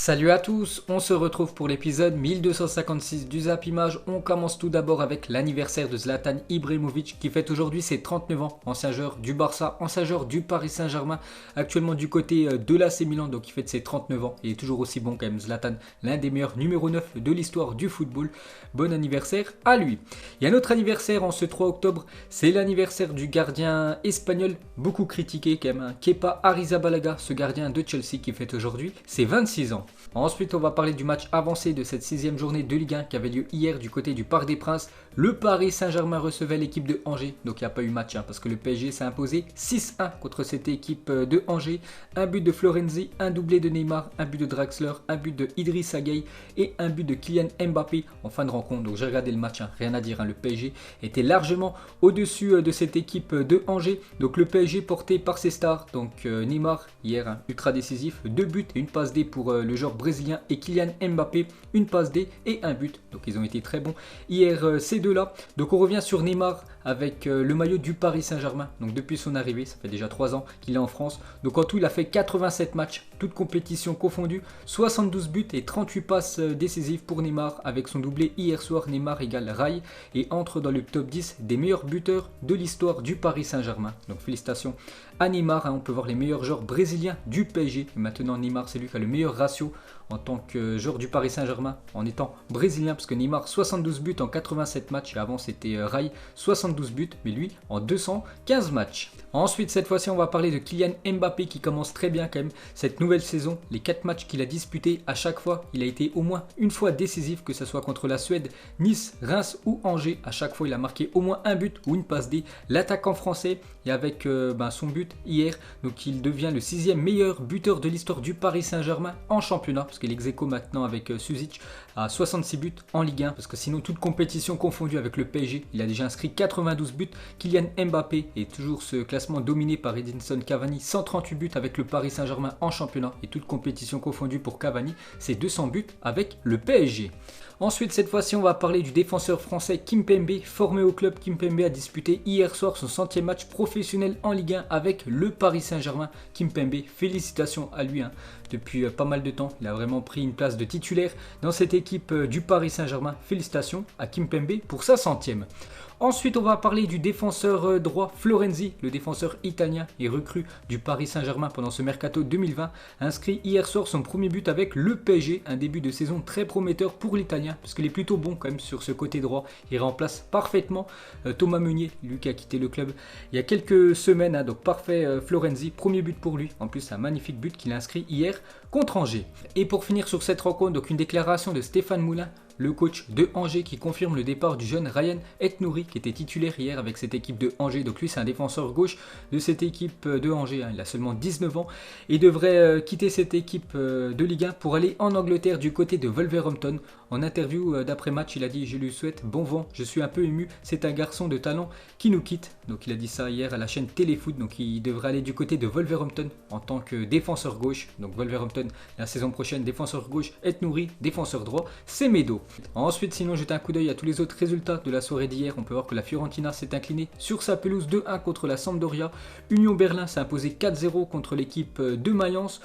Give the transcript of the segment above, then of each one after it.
Salut à tous, on se retrouve pour l'épisode 1256 du Zap Image. On commence tout d'abord avec l'anniversaire de Zlatan Ibrahimovic qui fête aujourd'hui ses 39 ans, ancien joueur du Barça, ancien joueur du Paris Saint-Germain, actuellement du côté de l'AC Milan, donc il fête ses 39 ans. Il est toujours aussi bon quand même, Zlatan, l'un des meilleurs numéro 9 de l'histoire du football. Bon anniversaire à lui. Il y a un autre anniversaire en ce 3 octobre, c'est l'anniversaire du gardien espagnol, beaucoup critiqué quand même, Kepa Arrizabalaga, ce gardien de Chelsea qui fête aujourd'hui ses 26 ans. Ensuite, on va parler du match avancé de cette 6e journée de Ligue 1 qui avait lieu hier du côté du Parc des Princes. Le Paris Saint-Germain recevait l'équipe de Angers, donc il n'y a pas eu match parce que le PSG s'est imposé 6-1 contre cette équipe de Angers. Un but de Florenzi, un doublé de Neymar, un but de Draxler, un but de Idrissa Gueye et un but de Kylian Mbappé en fin de rencontre. Donc j'ai regardé le match, rien à dire, le PSG était largement au-dessus de cette équipe de Angers. Donc le PSG porté par ses stars, donc Neymar hier ultra décisif, 2 buts et une passe D pour le joueur brésilien et Kylian Mbappé, une passe D et un but. Donc ils ont été très bons hier ces deux-là. Donc on revient sur Neymar avec le maillot du Paris Saint-Germain. Donc depuis son arrivée, ça fait déjà 3 ans qu'il est en France. Donc en tout, il a fait 87 matchs, toutes compétitions confondues, 72 buts et 38 passes décisives pour Neymar. Avec son doublé hier soir, Neymar égale Rai et entre dans le top 10 des meilleurs buteurs de l'histoire du Paris Saint-Germain. Donc félicitations à Neymar, on peut voir les meilleurs joueurs brésiliens du PSG. Et maintenant Neymar, c'est lui qui a le meilleur ratio en tant que joueur du Paris Saint-Germain en étant brésilien, parce que Neymar 72 buts en 87 matchs et avant c'était Rai 72 buts, mais lui en 215 matchs. Ensuite, cette fois-ci, on va parler de Kylian Mbappé qui commence très bien quand même cette nouvelle saison. Les 4 matchs qu'il a disputés, à chaque fois, il a été au moins une fois décisif, que ce soit contre la Suède, Nice, Reims ou Angers. À chaque fois, il a marqué au moins un but ou une passe D. L'attaquant français, et avec son but hier, donc il devient le 6e meilleur buteur de l'histoire du Paris Saint-Germain en championnat, parce qu'il est ex-aequo maintenant avec Susic à 66 buts en Ligue 1, parce que sinon, toute compétition confondue avec le PSG, il a déjà inscrit 92 buts. Kylian Mbappé est toujours ce classement dominé par Edinson Cavani, 138 buts avec le Paris Saint-Germain en championnat, et toute compétition confondue pour Cavani, c'est 200 buts avec le PSG. Ensuite, cette fois-ci, on va parler du défenseur français Kimpembe, formé au club. Kimpembe a disputé hier soir son 100e match professionnel en Ligue 1 avec le Paris Saint-Germain. Kimpembe, félicitations à lui. Depuis pas mal de temps, il a vraiment pris une place de titulaire dans cette équipe du Paris Saint-Germain. Félicitations à Kimpembe pour sa 100e. Ensuite, on va parler du défenseur droit Florenzi, le défenseur italien et recrue du Paris Saint-Germain pendant ce mercato 2020, inscrit hier soir son premier but avec le PSG, un début de saison très prometteur pour l'Italien, parce qu'il est plutôt bon quand même sur ce côté droit. Il remplace parfaitement Thomas Meunier, lui qui a quitté le club il y a quelques semaines, donc parfait Florenzi, premier but pour lui, en plus un magnifique but qu'il a inscrit hier contre Angers. Et pour finir sur cette rencontre, donc une déclaration de Stéphane Moulin, le coach de Angers, qui confirme le départ du jeune Ryan Aït-Nouri qui était titulaire hier avec cette équipe de Angers. Donc lui, c'est un défenseur gauche de cette équipe de Angers, il a seulement 19 ans et devrait quitter cette équipe de Ligue 1 pour aller en Angleterre du côté de Wolverhampton. En interview d'après-match, il a dit « Je lui souhaite bon vent, je suis un peu ému, c'est un garçon de talent qui nous quitte ». Donc il a dit ça hier à la chaîne Téléfoot, donc il devrait aller du côté de Wolverhampton en tant que défenseur gauche. Donc Wolverhampton, la saison prochaine, défenseur gauche Aït-Nouri, défenseur droit Semedo. Ensuite, sinon, jetez un coup d'œil à tous les autres résultats de la soirée d'hier. On peut voir que la Fiorentina s'est inclinée sur sa pelouse 2-1 contre la Sampdoria. Union Berlin s'est imposé 4-0 contre l'équipe de Mayence.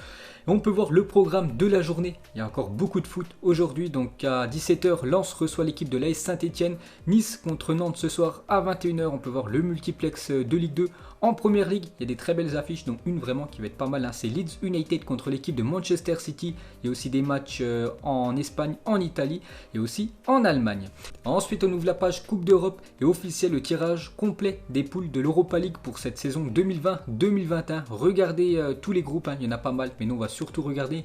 On peut voir le programme de la journée. Il y a encore beaucoup de foot aujourd'hui. Donc à 17h, Lens reçoit l'équipe de l'AS Saint-Etienne. Nice contre Nantes ce soir à 21h. On peut voir le multiplex de Ligue 2. En Première Ligue, il y a des très belles affiches, dont une vraiment qui va être pas mal. C'est Leeds United contre l'équipe de Manchester City. Il y a aussi des matchs en Espagne, en Italie et aussi en Allemagne. Ensuite, on ouvre la page Coupe d'Europe et officiel le tirage complet des poules de l'Europa League pour cette saison 2020-2021. Regardez tous les groupes, il y en a pas mal, mais nous on va surtout regarder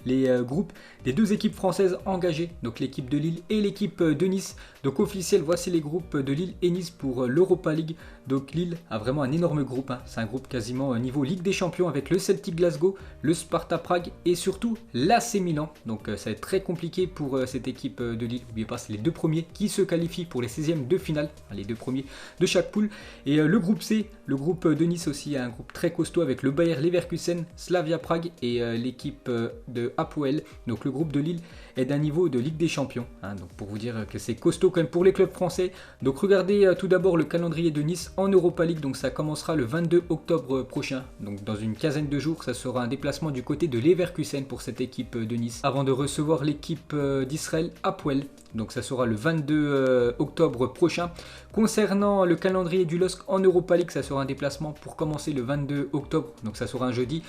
les groupes des 2 équipes françaises engagées, donc l'équipe de Lille et l'équipe de Nice. Donc officiel, voici les groupes de Lille et Nice pour l'Europa League. Donc Lille a vraiment un énorme groupe, c'est un groupe quasiment niveau Ligue des Champions avec le Celtic Glasgow, le Sparta Prague et surtout l'AC Milan. Donc ça va être très compliqué pour cette équipe de Lille. N'oubliez pas, c'est les 2 premiers qui se qualifient pour les 16e de finale, les 2 premiers de chaque poule. Et le groupe C, le groupe de Nice aussi, un groupe très costaud avec le Bayer Leverkusen, Slavia Prague et l'équipe de de Hapoel. Donc le groupe de Lille est d'un niveau de Ligue des Champions, hein, donc pour vous dire que c'est costaud quand même pour les clubs français. Donc regardez tout d'abord le calendrier de Nice en Europa League, donc ça commencera le 22 octobre prochain, donc dans une quinzaine de jours. Ça sera un déplacement du côté de Leverkusen pour cette équipe de Nice, avant de recevoir l'équipe d'Israël Hapoel. Donc ça sera le 22 octobre prochain. Concernant le calendrier du LOSC en Europa League, ça sera un déplacement pour commencer le 22 octobre, donc ça sera un jeudi,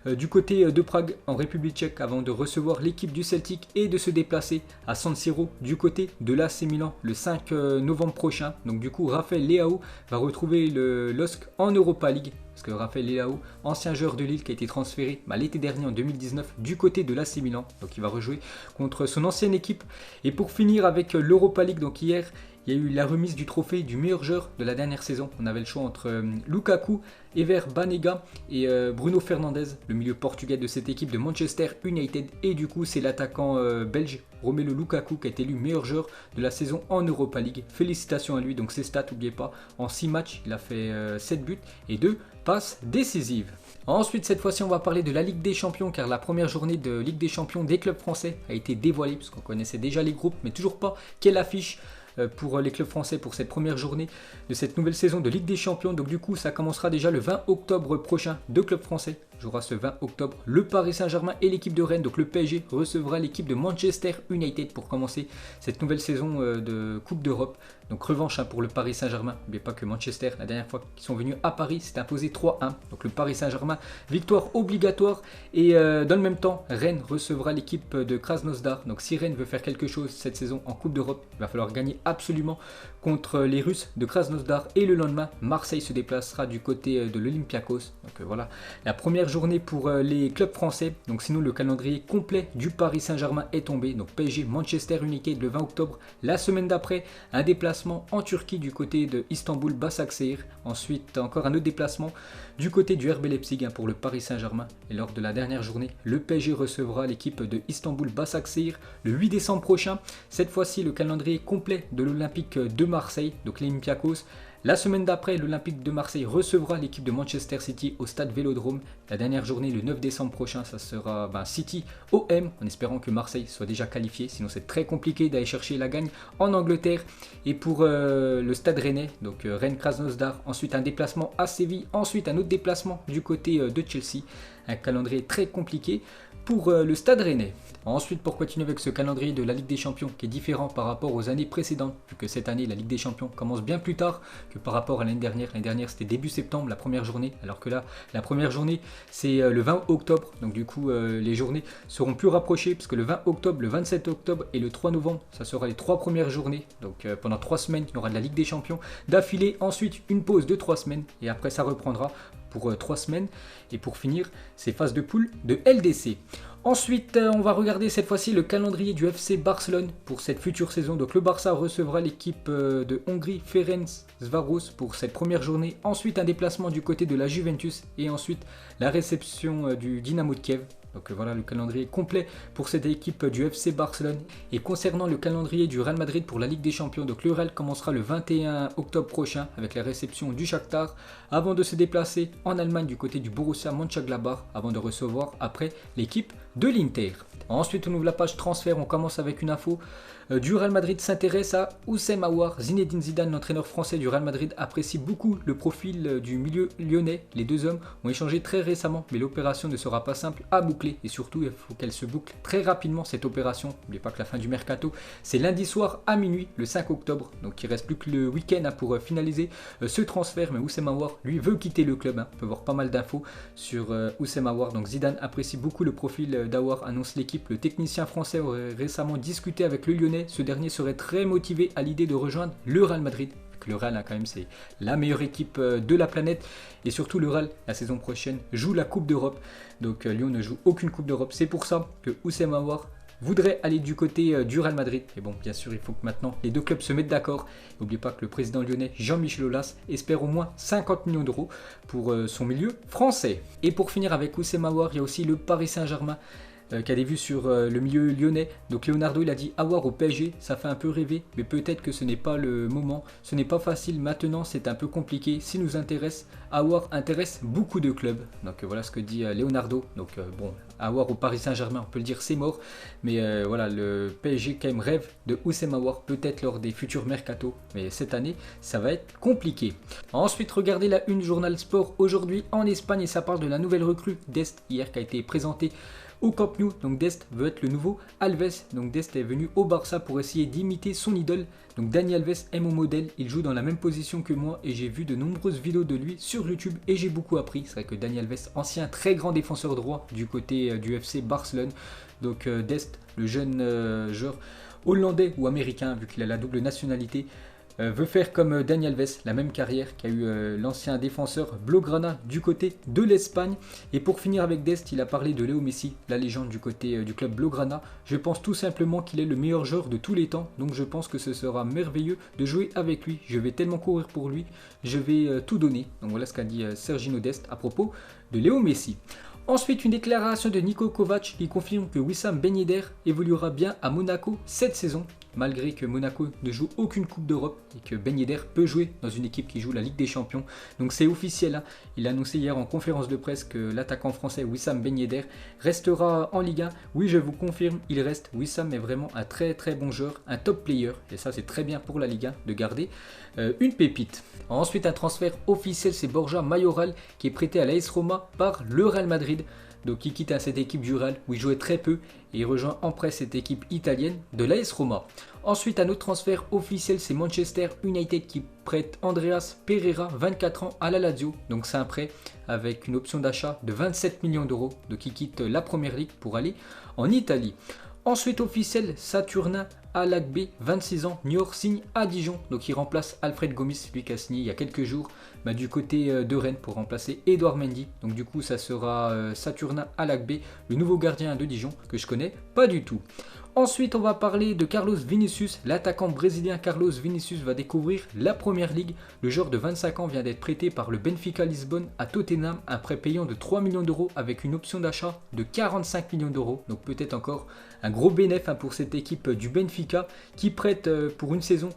du côté de Prague en République tchèque, avant de recevoir l'équipe du Celtic et de se déplacer à San Siro du côté de l'AC Milan le 5 novembre prochain. Donc du coup Raphaël Leao va retrouver le LOSC en Europa League, parce que Raphaël Leao, ancien joueur de Lille qui a été transféré l'été dernier en 2019 du côté de l'AC Milan, donc il va rejouer contre son ancienne équipe. Et pour finir avec l'Europa League, donc hier il y a eu la remise du trophée du meilleur joueur de la dernière saison. On avait le choix entre Lukaku, Ever Banega et Bruno Fernandes, le milieu portugais de cette équipe de Manchester United. Et du coup, c'est l'attaquant belge Romelu Lukaku qui a été élu meilleur joueur de la saison en Europa League. Félicitations à lui. Donc ses stats, n'oubliez pas, en 6 matchs, il a fait 7 buts et 2 passes décisives. Ensuite, cette fois-ci, on va parler de la Ligue des Champions, car la première journée de Ligue des Champions des clubs français a été dévoilée, puisqu'on connaissait déjà les groupes, mais toujours pas quelle affiche pour les clubs français pour cette première journée de cette nouvelle saison de Ligue des Champions. Donc du coup, ça commencera déjà le 20 octobre prochain. Deux clubs français jouera ce 20 octobre, le Paris Saint-Germain et l'équipe de Rennes. Donc le PSG recevra l'équipe de Manchester United pour commencer cette nouvelle saison de Coupe d'Europe. Donc revanche pour le Paris Saint-Germain. N'oubliez pas que Manchester, la dernière fois qu'ils sont venus à Paris, s'est imposé 3-1. Donc le Paris Saint-Germain, victoire obligatoire. Et dans le même temps, Rennes recevra l'équipe de Krasnodar. Donc si Rennes veut faire quelque chose cette saison en Coupe d'Europe, il va falloir gagner absolument contre les Russes de Krasnodar. Et le lendemain, Marseille se déplacera du côté de l'Olympiakos. Donc voilà, la première journée pour les clubs français. Donc sinon, le calendrier complet du Paris Saint-Germain est tombé. Donc PSG, Manchester United le 20 octobre. La semaine d'après, un déplacement en Turquie du côté de Istanbul Başakşehir. Ensuite, encore un autre déplacement du côté du RB Leipzig pour le Paris Saint-Germain. Et lors de la dernière journée, le PSG recevra l'équipe de Istanbul Başakşehir le 8 décembre prochain. Cette fois-ci, le calendrier complet de l'Olympique de Marseille, donc l'Olympiakos. La semaine d'après, l'Olympique de Marseille recevra l'équipe de Manchester City au stade Vélodrome. La dernière journée, le 9 décembre prochain, ça sera City OM, en espérant que Marseille soit déjà qualifié. Sinon, c'est très compliqué d'aller chercher la gagne en Angleterre. Et pour le stade rennais, donc Rennes-Krasnodar, ensuite un déplacement à Séville, ensuite un autre déplacement du côté de Chelsea. Un calendrier très compliqué pour le stade rennais. Ensuite, pour continuer avec ce calendrier de la Ligue des Champions qui est différent par rapport aux années précédentes, vu que cette année la Ligue des Champions commence bien plus tard que par rapport à l'année dernière. L'année dernière c'était début septembre la première journée, alors que là la première journée c'est le 20 octobre. Donc du coup les journées seront plus rapprochées, parce que le 20 octobre, le 27 octobre et le 3 novembre, ça sera les 3 premières journées. Donc pendant 3 semaines il y aura de la Ligue des Champions d'affilée, ensuite une pause de 3 semaines et après ça reprendra pour 3 semaines. Et pour finir, c'est phase de poule de LDC. Ensuite, on va regarder cette fois-ci le calendrier du FC Barcelone pour cette future saison. Donc le Barça recevra l'équipe de Hongrie, Ferencváros, pour cette première journée. Ensuite, un déplacement du côté de la Juventus et ensuite la réception du Dynamo de Kiev. Donc voilà le calendrier complet pour cette équipe du FC Barcelone. Et concernant le calendrier du Real Madrid pour la Ligue des Champions, donc le Real commencera le 21 octobre prochain avec la réception du Shakhtar, avant de se déplacer en Allemagne du côté du Borussia Mönchengladbach, avant de recevoir après l'équipe de l'Inter. Ensuite, on ouvre la page transfert, on commence avec une info du Real Madrid s'intéresse à Houssem Aouar. Zinedine Zidane, l'entraîneur français du Real Madrid, apprécie beaucoup le profil du milieu lyonnais. Les deux hommes ont échangé très récemment, mais l'opération ne sera pas simple à boucler. Et surtout, il faut qu'elle se boucle très rapidement, cette opération. N'oubliez pas que la fin du mercato, c'est lundi soir à minuit, le 5 octobre. Donc il ne reste plus que le week-end pour finaliser ce transfert. Mais Houssem Aouar, lui, veut quitter le club. On peut voir pas mal d'infos sur Houssem Aouar. Donc Zidane apprécie beaucoup le profil d'Aouar, annonce l'équipe. Le technicien français aurait récemment discuté avec le Lyonnais. Ce dernier serait très motivé à l'idée de rejoindre le Real Madrid. Le Real, quand même, c'est la meilleure équipe de la planète. Et surtout, le Real, la saison prochaine, joue la Coupe d'Europe. Donc Lyon ne joue aucune Coupe d'Europe. C'est pour ça que Houssem Aouar voudrait aller du côté du Real Madrid. Et bon, bien sûr, il faut que maintenant les deux clubs se mettent d'accord. N'oubliez pas que le président lyonnais Jean-Michel Aulas espère au moins 50 millions d'euros pour son milieu français. Et pour finir avec Houssem Aouar, il y a aussi le Paris Saint-Germain qui a des vues sur le milieu lyonnais. Donc Leonardo, il a dit Aouar au PSG, ça fait un peu rêver, mais peut-être que ce n'est pas le moment. Ce n'est pas facile maintenant, c'est un peu compliqué. S'il nous intéresse, Aouar intéresse beaucoup de clubs. Donc voilà ce que dit Leonardo. Donc bon, Aouar au Paris Saint-Germain, on peut le dire, c'est mort. Mais voilà, le PSG quand même rêve de Houssem Aouar, peut-être lors des futurs mercato. Mais cette année, ça va être compliqué. Ensuite, regardez la une Journal Sport aujourd'hui en Espagne et ça parle de la nouvelle recrue d'Est hier qui a été présentée au Camp Nou. Donc Dest veut être le nouveau Alves. Donc Dest est venu au Barça pour essayer d'imiter son idole. Donc Dani Alves est mon modèle, il joue dans la même position que moi et j'ai vu de nombreuses vidéos de lui sur YouTube et j'ai beaucoup appris. C'est vrai que Dani Alves, ancien très grand défenseur droit du côté du FC Barcelone. Donc Dest, le jeune joueur hollandais ou américain vu qu'il a la double nationalité, veut faire comme Dani Alves, la même carrière qu'a eu l'ancien défenseur Blaugrana du côté de l'Espagne. Et pour finir avec Dest, il a parlé de Léo Messi, la légende du côté du club Blaugrana. Je pense tout simplement qu'il est le meilleur joueur de tous les temps, donc je pense que ce sera merveilleux de jouer avec lui. Je vais tellement courir pour lui, je vais tout donner. Donc voilà ce qu'a dit Sergino Dest à propos de Léo Messi. Ensuite, une déclaration de Niko Kovac qui confirme que Wissam Ben Yedder évoluera bien à Monaco cette saison, malgré que Monaco ne joue aucune Coupe d'Europe et que Ben Yedder peut jouer dans une équipe qui joue la Ligue des Champions. Donc c'est officiel, hein. Il a annoncé hier en conférence de presse que l'attaquant français Wissam Ben Yedder restera en Ligue 1. Oui, je vous confirme, il reste. Wissam est vraiment un très très bon joueur, un top player. Et ça, c'est très bien pour la Ligue 1 de garder une pépite. Ensuite, un transfert officiel, c'est Borja Mayoral qui est prêté à l'AS Roma par le Real Madrid. Donc il quitte cette équipe du Real où il jouait très peu et il rejoint en prêt cette équipe italienne de l'AS Roma. Ensuite, un autre transfert officiel, c'est Manchester United qui prête Andreas Pereira, 24 ans, à la Lazio. Donc c'est un prêt avec une option d'achat de 27 millions d'euros. Donc il quitte la Première Ligue pour aller en Italie. Ensuite, officiel, Saturnin Alagbe, 26 ans, Niort signe à Dijon. Donc il remplace Alfred Gomis, lui qui a signé il y a quelques jours du côté de Rennes pour remplacer Edouard Mendy. Donc du coup, ça sera Saturnin Alagbe, le nouveau gardien de Dijon que je connais pas du tout. Ensuite, on va parler de Carlos Vinicius. L'attaquant brésilien Carlos Vinicius va découvrir la Première Ligue. Le joueur de 25 ans vient d'être prêté par le Benfica Lisbonne à Tottenham, un prêt payant de 3 millions d'euros avec une option d'achat de 45 millions d'euros. Donc peut-être encore un gros bénéfice pour cette équipe du Benfica qui prête pour une saison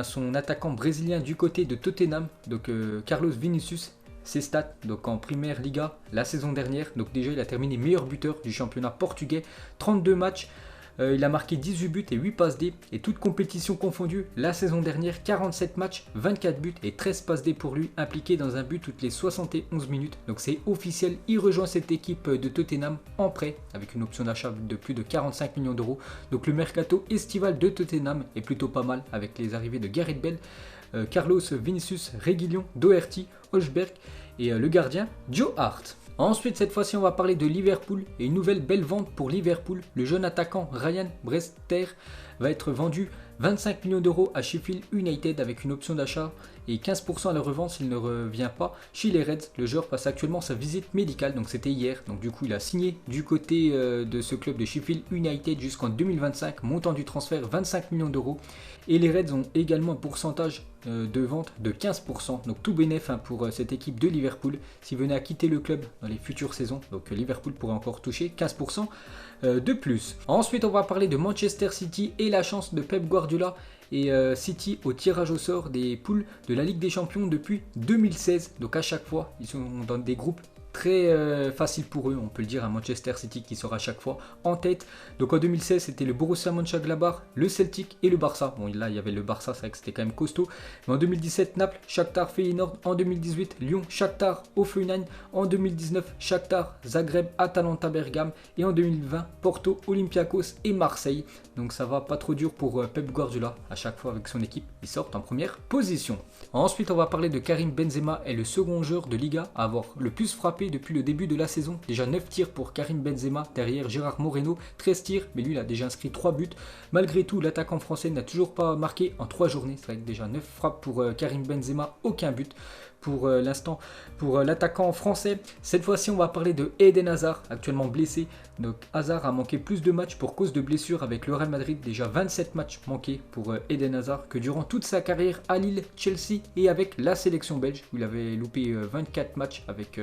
son attaquant brésilien du côté de Tottenham. Donc Carlos Vinicius, ses stats donc en Première Liga la saison dernière. Donc déjà il a terminé meilleur buteur du championnat portugais, 32 matchs. Il a marqué 18 buts et 8 passes D et toutes compétitions confondues. La saison dernière, 47 matchs, 24 buts et 13 passes D pour lui, impliqué dans un but toutes les 71 minutes. Donc c'est officiel, il rejoint cette équipe de Tottenham en prêt avec une option d'achat de plus de 45 millions d'euros. Donc le mercato estival de Tottenham est plutôt pas mal avec les arrivées de Gareth Bale, Carlos Vinicius, Reguilon, Doherty, Hojbjerg et le gardien Joe Hart. Ensuite, cette fois-ci, on va parler de Liverpool et une nouvelle belle vente pour Liverpool. Le jeune attaquant Ryan Brewster va être vendu 25 millions d'euros à Sheffield United avec une option d'achat et 15% à la revente s'il ne revient pas chez les Reds. Le joueur passe actuellement sa visite médicale, donc c'était hier. Donc du coup, il a signé du côté de ce club de Sheffield United jusqu'en 2025, montant du transfert 25 millions d'euros. Et les Reds ont également un pourcentage de vente de 15%. Donc tout bénéf pour cette équipe de Liverpool s'il venait à quitter le club dans les futures saisons. Donc Liverpool pourrait encore toucher 15% de plus. Ensuite, on va parler de Manchester City et la chance de Pep Guardiola et City au tirage au sort des poules de la Ligue des Champions depuis 2016. Donc à chaque fois, ils sont dans des groupes très facile pour eux, on peut le dire, à Manchester City qui sera à chaque fois en tête. Donc en 2016, c'était le Borussia Mönchengladbach, le Celtic et le Barça. Bon, là, il y avait le Barça, c'est vrai que c'était quand même costaud. Mais en 2017, Naples, Shakhtar, Feyenoord. En 2018, Lyon, Shakhtar, Hoffenheim. En 2019, Shakhtar, Zagreb, Atalanta, Bergame. Et en 2020, Porto, Olympiakos et Marseille. Donc ça va pas trop dur pour Pep Guardiola. À chaque fois avec son équipe, ils sortent en première position. Ensuite, on va parler de Karim Benzema, est le second joueur de Liga à avoir le plus frappé depuis le début de la saison. Déjà 9 tirs pour Karim Benzema, derrière Gérard Moreno, 13 tirs, mais lui il a déjà inscrit 3 buts. Malgré tout, l'attaquant français n'a toujours pas marqué en 3 journées. C'est vrai que déjà 9 frappes pour Karim Benzema, aucun but pour l'instant pour l'attaquant français. Cette fois-ci, on va parler de Eden Hazard, actuellement blessé. Donc Hazard a manqué plus de matchs pour cause de blessure avec le Real Madrid. Déjà 27 matchs manqués pour Eden Hazard, que durant toute sa carrière à Lille, Chelsea et avec la sélection belge, où il avait loupé 24 matchs avec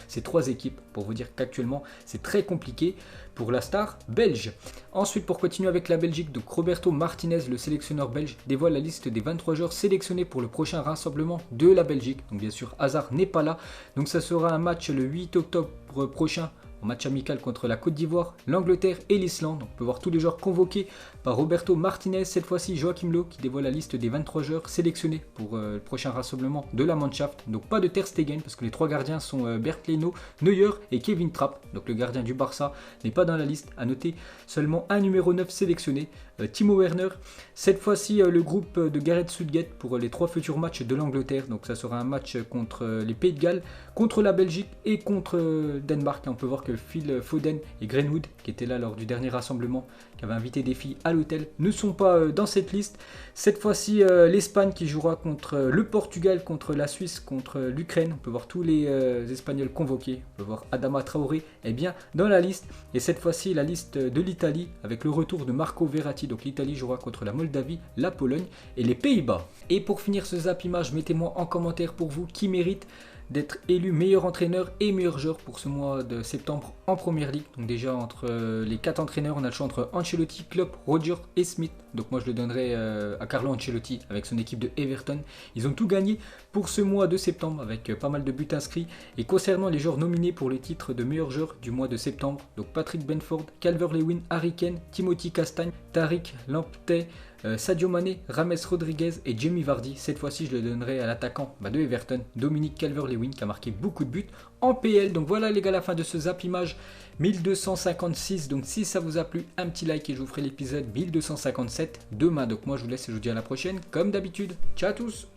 ces 3 équipes. Pour vous dire qu'actuellement, c'est très compliqué pour la star belge. Ensuite, pour continuer avec la Belgique, donc Roberto Martinez, le sélectionneur belge, dévoile la liste des 23 joueurs sélectionnés pour le prochain rassemblement de la Belgique. Donc bien sûr, Hazard n'est pas là. Donc ça sera un match le 8 octobre prochain en match amical contre la Côte d'Ivoire, l'Angleterre et l'Islande. On peut voir tous les joueurs convoqués par Roberto Martinez. Cette fois-ci, Joachim Löw qui dévoile la liste des 23 joueurs sélectionnés pour le prochain rassemblement de la Mannschaft. Donc pas de Ter Stegen parce que les 3 gardiens sont Bernd Leno, Neuer et Kevin Trapp. Donc le gardien du Barça n'est pas dans la liste. À noter seulement un numéro 9 sélectionné, Timo Werner. Cette fois-ci, le groupe de Gareth Southgate pour les 3 futurs matchs de l'Angleterre. Donc ça sera un match contre les Pays de Galles, contre la Belgique et contre Danemark. On peut voir que Phil Foden et Greenwood, qui étaient là lors du dernier rassemblement, qui avaient invité des filles à l'hôtel, ne sont pas dans cette liste. Cette fois-ci, l'Espagne qui jouera contre le Portugal, contre la Suisse, contre l'Ukraine. On peut voir tous les Espagnols convoqués. On peut voir Adama Traoré est bien dans la liste. Et cette fois-ci, la liste de l'Italie avec le retour de Marco Verratti. Donc l'Italie jouera contre la Moldavie, la Pologne et les Pays-Bas. Et pour finir ce Zap Image, mettez-moi en commentaire pour vous qui mérite d'être élu meilleur entraîneur et meilleur joueur pour ce mois de septembre en Première Ligue. Donc déjà entre les 4 entraîneurs, on a le choix entre Ancelotti, Klopp, Rodgers et Smith. Donc moi je le donnerai à Carlo Ancelotti avec son équipe de Everton. Ils ont tout gagné pour ce mois de septembre avec pas mal de buts inscrits. Et concernant les joueurs nominés pour le titre de meilleur joueur du mois de septembre, donc Patrick Benford, Calvert-Lewin, Harry Kane, Timothy Castagne, Tariq Lamptey, Sadio Mané, James Rodriguez et Jamie Vardy. Cette fois-ci, je le donnerai à l'attaquant de Everton, Dominique Calvert-Lewin, qui a marqué beaucoup de buts en PL. Donc voilà les gars, la fin de ce Zap Image 1256. Donc si ça vous a plu, un petit like et je vous ferai l'épisode 1257 demain. Donc moi je vous laisse et je vous dis à la prochaine comme d'habitude. Ciao à tous.